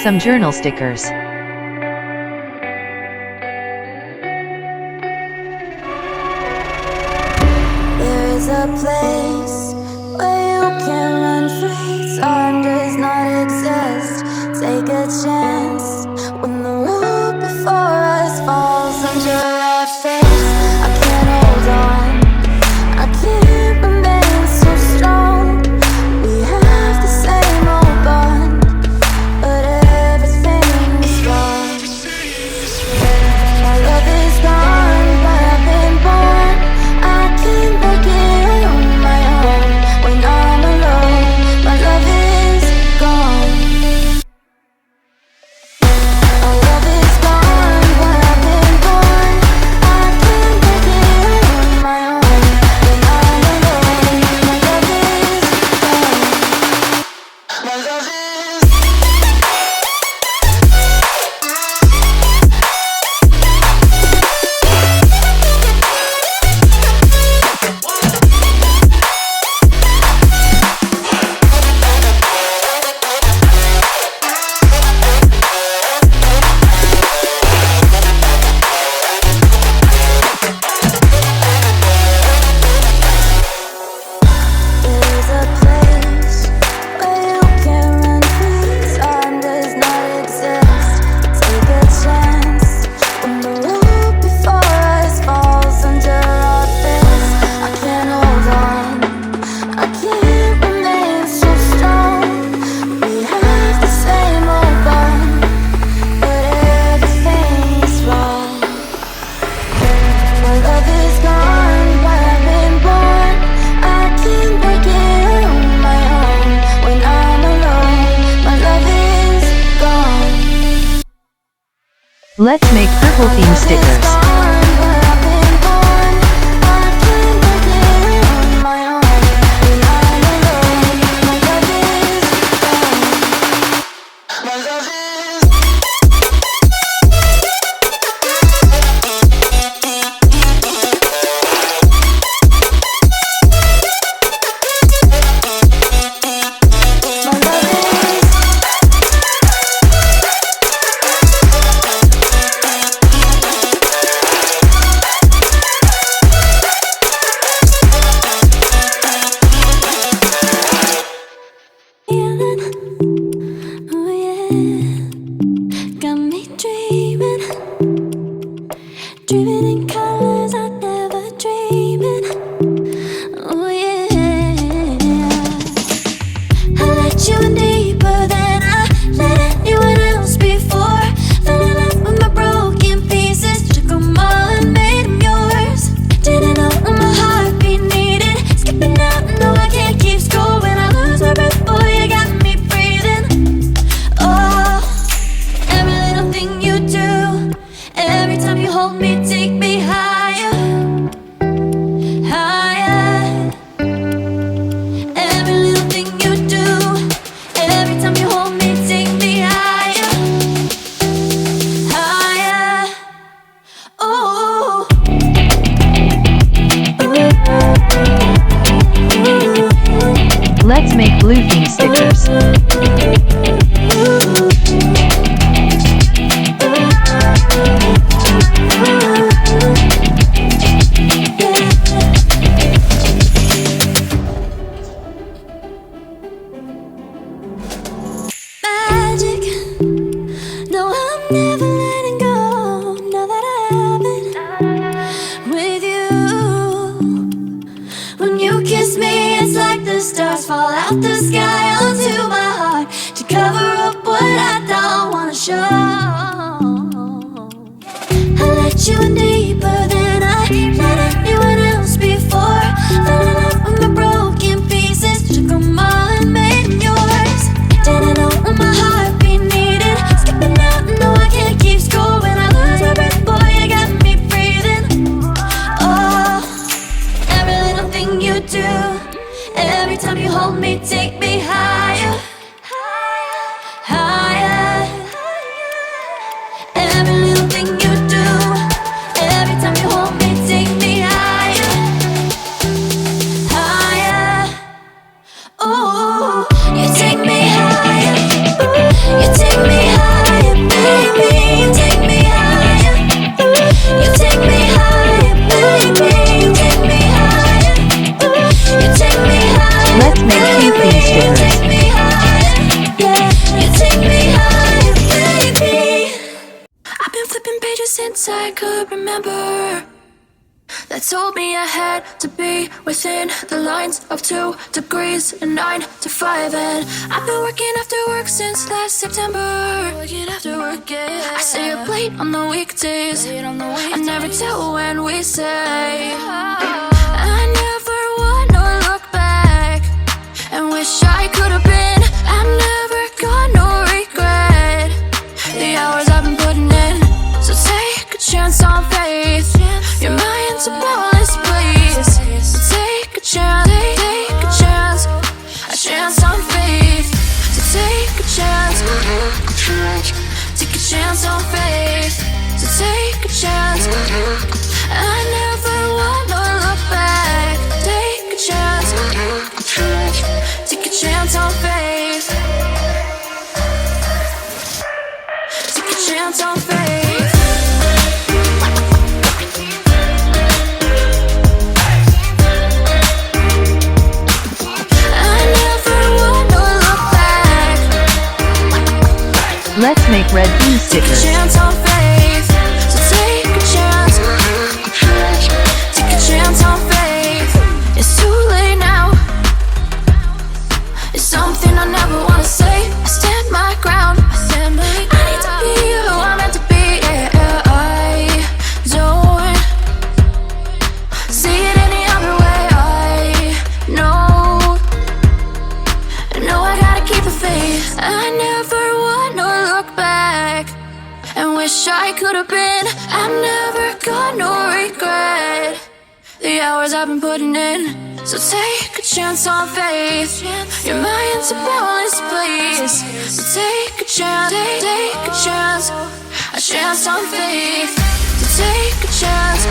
some journal stickers. There is a place where you can run free. Time does not exist. Take a chance when the road before us falls under our face. I can't hold on, I can't remain so strong. We have the same old bond, but everything is gone. My love is gone, but I've been born. I can't make it on my own. When I'm alone, my love is gone. My love is gone, but I've been born. I can't make it on my own. When I'm alone, my love is gone. My love is There's a place where you can run free. Time does not exist. Take a chance when the road before us falls under our face. I can't hold on, I can't remain so strong. We have the same old bond, but everything's wrong. My love is gone, but I've been born. I can't make it on my own. When I'm alone, my love is gone. Let's make purple theme stickers. Gone, but I've been born. I can't make it on my own. When I'm alone, my love is gone. My love is oh yeah, got me dreaming, dreaming in colors I never dreamed. Oh yeah, I let you in deeper than I let anyone else before. Fell in love with my broken pieces, took them all and made them yours. Didn't know what my heartbeat needed, skipping out, no I can't keep score. When I lose my breath, boy, you got me breathing. Oh, every little thing you do, every time you hold me, take me higher, higher. Every little thing you do, every time you hold me, take me higher, higher. Oh, Let's make blue theme stickers. magic. No, I'm never letting go. Now that I have it with you. When you kiss me, it's like the stars fall out the sky onto my heart to cover up what I don't wanna show. I let you in deeper than I let anyone else before. Fell in love with my broken pieces, took them all and made them yours. Didn't know what my heartbeat needed, skipping out, no I can't keep score. When I lose my breath, boy, you got me breathing. Oh, every little thing you do, every time you hold me, take me higher, higher. pages since I could remember that told me I had to be within the lines of 2 degrees and 9 to 5. And I've been working after work since last September. Working after work, yeah. I stay up late on the weekdays. I never tell when we say. I never wanna look back and wish I could have been. I'm never gonna regret the hours I've been putting in. So take a chance on faith. Your mind's a bonus, please. So take a chance, take a chance on faith. So take a chance, take a chance on faith. So take a chance. I never wanna look back. Take a chance, take a chance on faith. Take a chance on faith. Let's make red bean stickers. Take a chance on faith. So take a chance. Take a chance on faith. It's too late now. It's something I never wanna say. I stand my ground. I need to be who I'm meant to be. Yeah, I don't see it any other way. I know I gotta keep the faith. I never wanna look back and wish I could have been. I'm never gonna regret the hours I've been putting in. So take a chance on faith. Your mind's a bonus, please. So take a chance, take a chance on faith. So take a chance,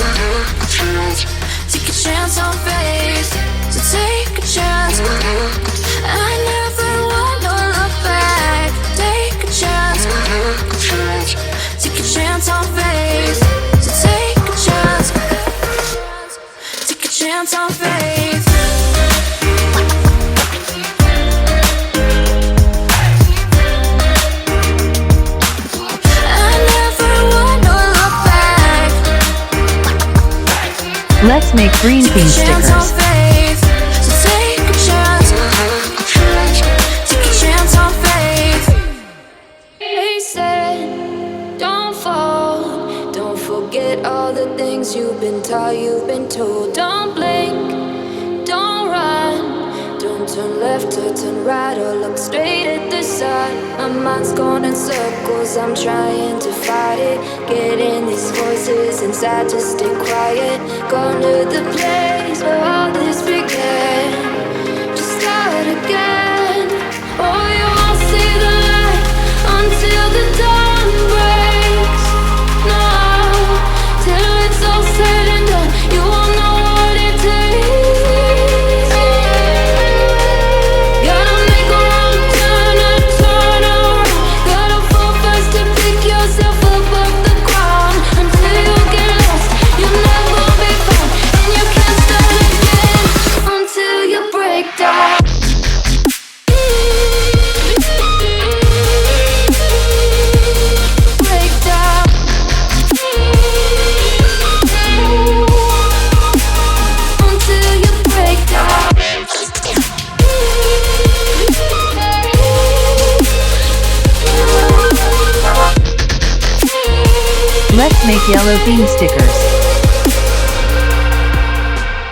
take a chance on faith. So take a chance. I never wanna look back. Take a chance, take a chance on faith. So take a chance, take a chance on faith. I never wanna look back. Let's make green bean Take a chance on stickers. faith. So take a chance, take a chance on faith. They said, don't fall. Don't forget all the things you've been taught, you've been told. Don't blink, don't run. Don't turn left or turn right or look straight at the sun. My mind's going in circles, I'm trying to fight it. Getting these voices inside to stay quiet. Gone to the place where all this began. Just start again. Oh, you won't see the light until the dawn breaks. No, till it's all said and done, you won't know what it takes. Gotta make a wrong turn and turn around. Gotta fall fast to pick yourself up off the ground. Until you get lost, you'll never be found. And you can't start again until you break down. Break down. Until you break down. Let's make yellow bean stickers.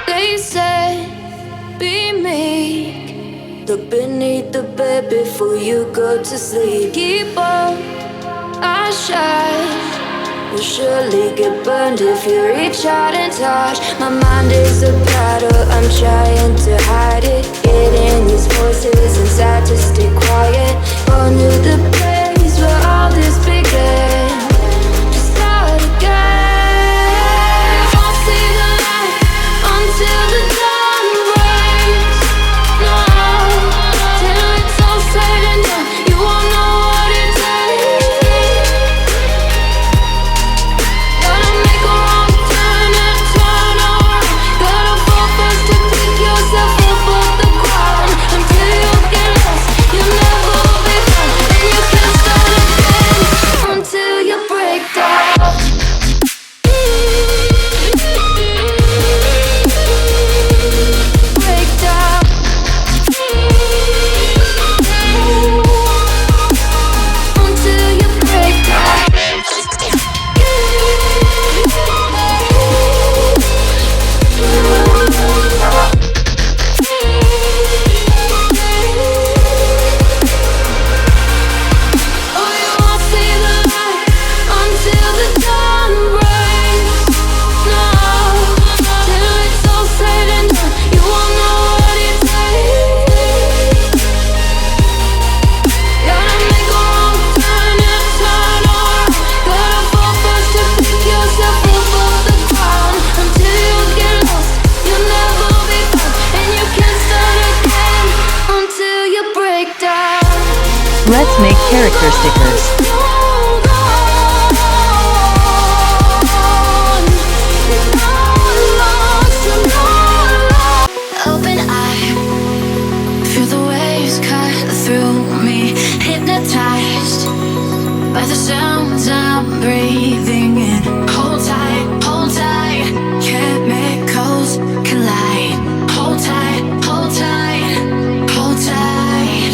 They say, be meek. Look beneath the bed before you go to sleep. Keep on, I shine. You'll surely get burned if you reach out and touch. My mind is a battle, I'm trying to hide it. Getting these voices inside to stay quiet. Gone to the place where all this began. Just start again. Won't see the light until the dawn breaks. No, till it's all said and done, you won't know what it takes. Gotta make a wrong turn and turn around. Gotta fall fast to pick yourself up off the ground. Until you get lost, you'll never be found. And you can't start again until character stickers. Open eye, feel the waves cut through me, hypnotized by the sounds I'm breathing in. Hold tight, chemicals collide. Hold tight, hold tight, hold tight.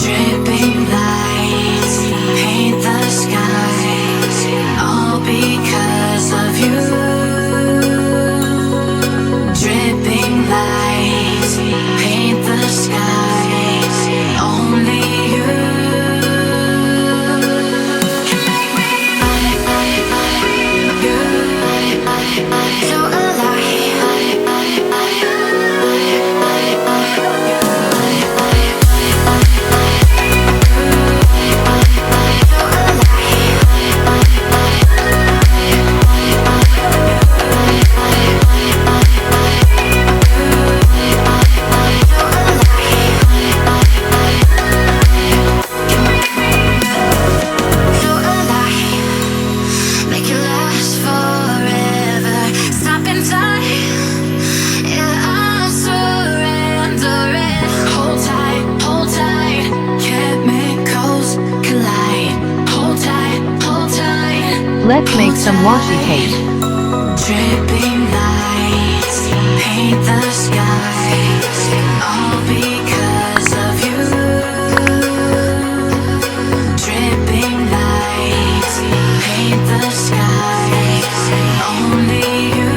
Dripping lights paint the skies, all because of you. Dripping lights paint the skies, only you. So make it last forever. Stop in time. Yeah, I'm surrendering. Hold tight, chemicals collide. Hold tight, Let's make some washi tape. dripping lights paint the skies, all because of you. Dripping lights paint the skies, only you.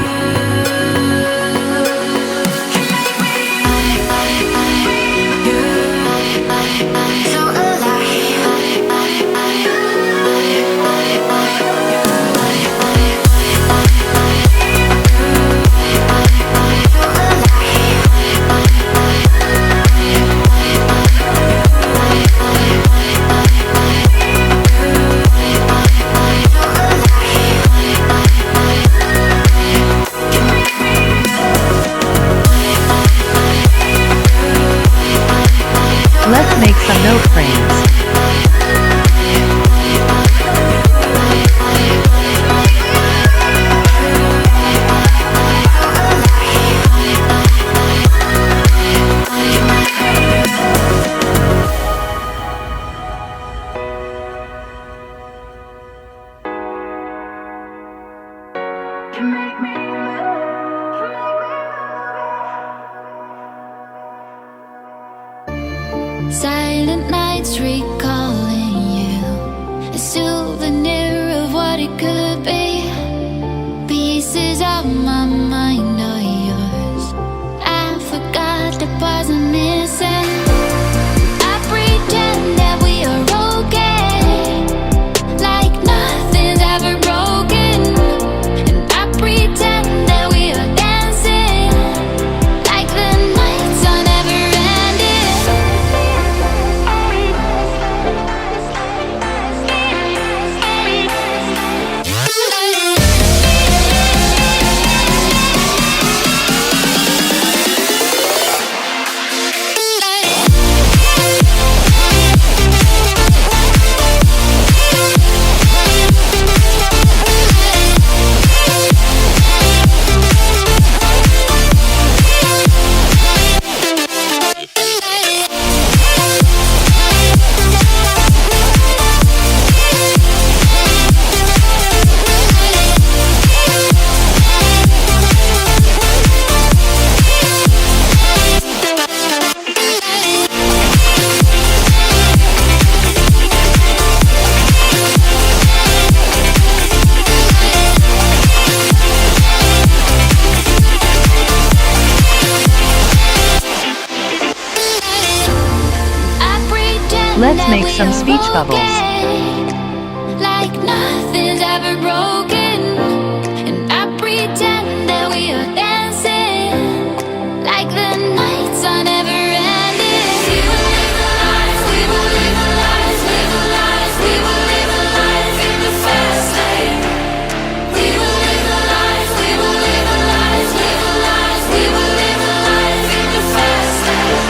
So Let's make some note frames. silent nights recalling you, a souvenir of what it could be. Pieces of my mind are yours. I forgot the parts I'm missing. I pretend that we are okay, like nothing's ever broken. And I pretend that we are dancing, like the nights are never ending. Let's make some speech bubbles. Like nothing's ever broken. And I pretend that we are dancing, like the nights are never ending. We will live the lives, we will live the lives, live the lives, we will live the lives in the fast lane. We will live the lives, we will live the lives, live the lives, we will live the lives in the fast lane.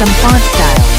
some font style.